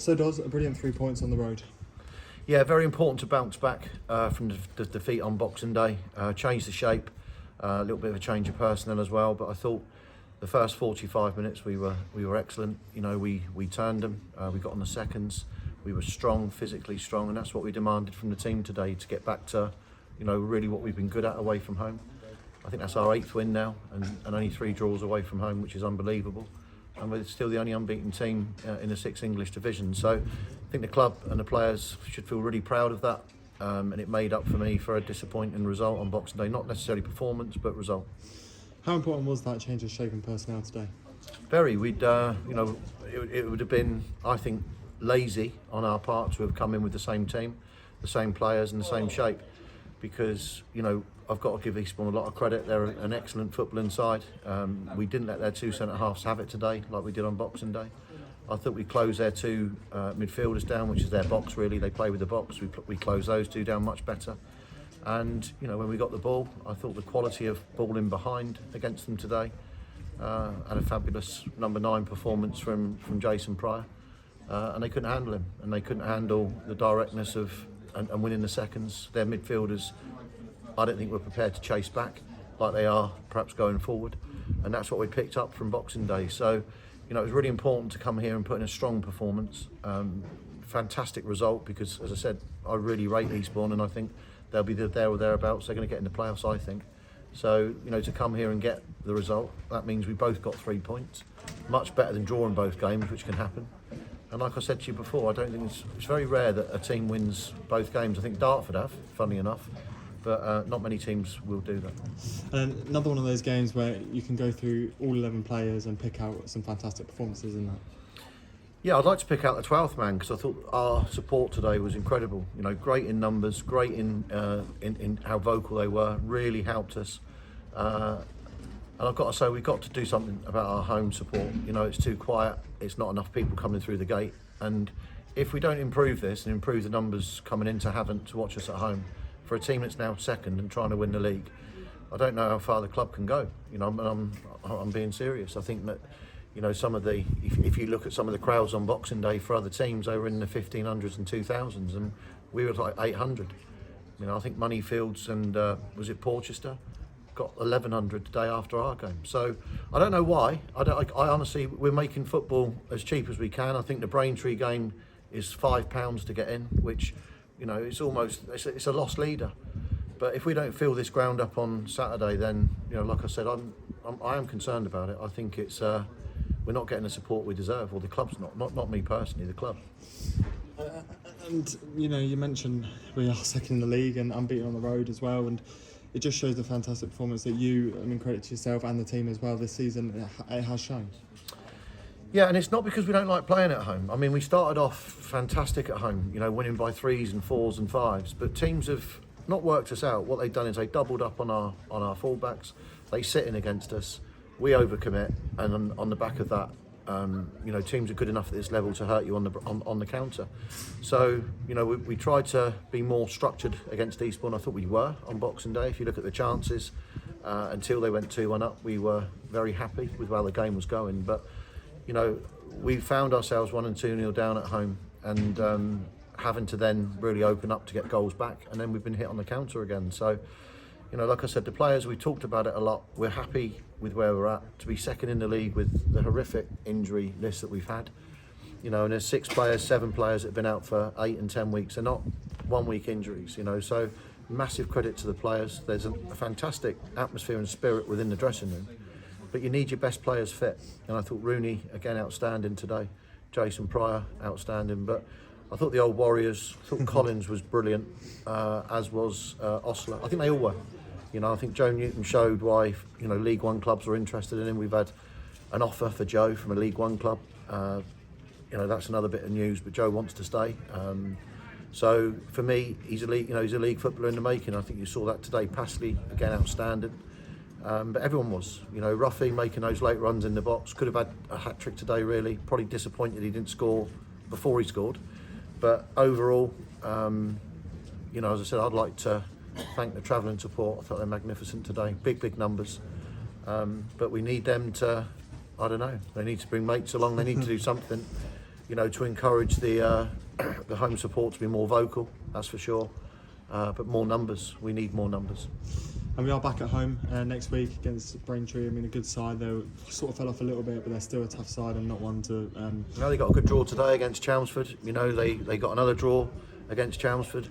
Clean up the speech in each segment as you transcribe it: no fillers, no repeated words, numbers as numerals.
So Dos, a brilliant 3 points on the road. Yeah, very important to bounce back from the defeat on Boxing Day. Change the shape, a little bit of a change of personnel as well. But I thought the first 45 minutes we were excellent. You know, we turned them. We got on the seconds. We were strong, physically strong, and that's what we demanded from the team today, to get back to, you know, really what we've been good at away from home. I think that's our 8th win now, and only 3 draws away from home, which is unbelievable. And we're still the only unbeaten team in the 6th English division. So I think the club and the players should feel really proud of that. And it made up for me for a disappointing result on Boxing Day. Not necessarily performance, but result. How important was that change of shape in personnel today? Very. We'd, you know, it would have been, I think, lazy on our part to have come in with the same team, the same players and the same shape. Because, you know, I've got to give Eastbourne a lot of credit. They're an excellent footballing side. We didn't let their 2 centre-halves have it today like we did on Boxing Day. I thought we closed their 2 midfielders down, which is their box really. They play with the box. We closed those 2 down much better. And, you know, when we got the ball, I thought the quality of ball in behind against them today, had a fabulous number 9 performance from Jason Pryor. And they couldn't handle him. And they couldn't handle the directness of and winning the seconds. Their midfielders, I don't think we're prepared to chase back like they are perhaps going forward, and that's what we picked up from Boxing Day. So, you know, it was really important to come here and put in a strong performance. Fantastic result, because, as I said, I really rate Eastbourne, and I think they'll be there or thereabouts. They're going to get in the playoffs, I think. So, you know, to come here and get the result, that means we both got 3 points. Much better than drawing both games, which can happen. And like I said to you before, I don't think it's very rare that a team wins both games. I think Dartford have, funny enough, but not many teams will do that. And another one of those games where you can go through all 11 players and pick out some fantastic performances in that. Yeah, I'd like to pick out the 12th man, because I thought our support today was incredible. You know, great in numbers, great in how vocal they were, really helped us. And I've got to say, we've got to do something about our home support. You know, it's too quiet. It's not enough people coming through the gate. And if we don't improve this and improve the numbers coming into Havant to watch us at home, for a team that's now 2nd and trying to win the league, I don't know how far the club can go. You know, I'm being serious. I think that, you know, some of the, if you look at some of the crowds on Boxing Day for other teams, they were in the 1500s and 2000s, and we were like 800. You know, I think Moneyfields and was it Porchester got 1100 the day after our game. So I don't know why. I honestly, we're making football as cheap as we can. I think the Braintree game is £5 to get in, which, you know, it's almost, it's a lost leader. But if we don't fill this ground up on Saturday, then, you know, like I said, I am concerned about it. I think it's we're not getting the support we deserve, or the club's not me personally, the club. And you know, you mentioned we are 2nd in the league and unbeaten on the road as well, and it just shows the fantastic performance that you, I mean, credit to yourself and the team as well this season, it has shown. Yeah, and it's not because we don't like playing at home. I mean, we started off fantastic at home, you know, winning by 3s and 4s and 5s, but teams have not worked us out. What they've done is they doubled up on our fullbacks. They sit in against us. We overcommit, and on the back of that, you know, teams are good enough at this level to hurt you on the counter. So, you know, we tried to be more structured against Eastbourne. I thought we were on Boxing Day. If you look at the chances, until they went 2-1 up, we were very happy with how the game was going. But, you know, we found ourselves 1 and 2-0 down at home, and having to then really open up to get goals back, and then we've been hit on the counter again. So, you know, like I said, the players, we talked about it a lot. We're happy with where we're at. To be 2nd in the league with the horrific injury list that we've had, you know, and there's 6 players, 7 players that have been out for 8 and 10 weeks. They're not 1 week injuries, you know. So massive credit to the players. There's a fantastic atmosphere and spirit within the dressing room, but you need your best players fit. And I thought Rooney, again, outstanding today. Jason Pryor, outstanding. But I thought the old Warriors, I thought Collins was brilliant, as was Osler. I think they all were. You know, I think Joe Newton showed why, you know, League One clubs are interested in him. We've had an offer for Joe from a League One club. You know, that's another bit of news, but Joe wants to stay. So for me, he's a league footballer in the making. I think you saw that today. Passley, again, outstanding. But everyone was. You know, Ruffy making those late runs in the box. Could have had a hat-trick today, really. Probably disappointed he didn't score before he scored. But overall, you know, as I said, I'd like to thank the travelling support. I thought they're magnificent today. Big numbers. But we need them to, I don't know, they need to bring mates along. They need to do something. to encourage the the home support to be more vocal. That's for sure. But more numbers. We need more numbers. And we are back at home next week against Braintree. I mean, a good side. They sort of fell off a little bit, but they're still a tough side and not one to. They got a good draw today against Chelmsford. They got another draw against Chelmsford.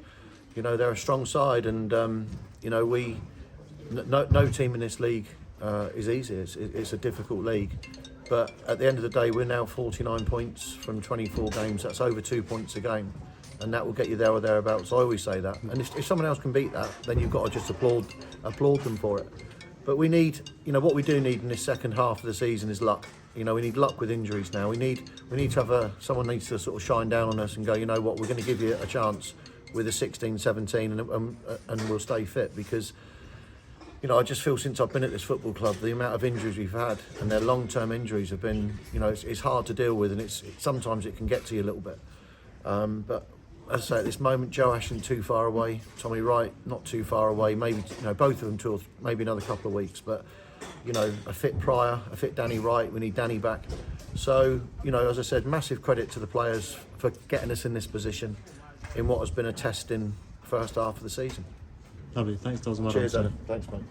They're a strong side, and no team in this league is easy. It's a difficult league, but at the end of the day, we're now 49 points from 24 games. That's over 2 points a game, and that will get you there or thereabouts. I always say that. And if someone else can beat that, then you've got to just applaud them for it. But we need, what we do need in this second half of the season is luck. We need luck with injuries now. We need to have someone needs to sort of shine down on us and go, you know what, we're going to give you a chance with a 16, 17, and we'll stay fit, because I just feel since I've been at this football club, the amount of injuries we've had, and their long-term injuries have been, it's hard to deal with, and sometimes it can get to you a little bit. But as I say, at this moment, Joe Ashton too far away, Tommy Wright not too far away, maybe both of them maybe another couple of weeks, but a fit Pryor, a fit Danny Wright, we need Danny back. So as I said, massive credit to the players for getting us in this position in what has been a testing first half of the season. Lovely, thanks, Doswell. Cheers, Adam. Thanks, mate.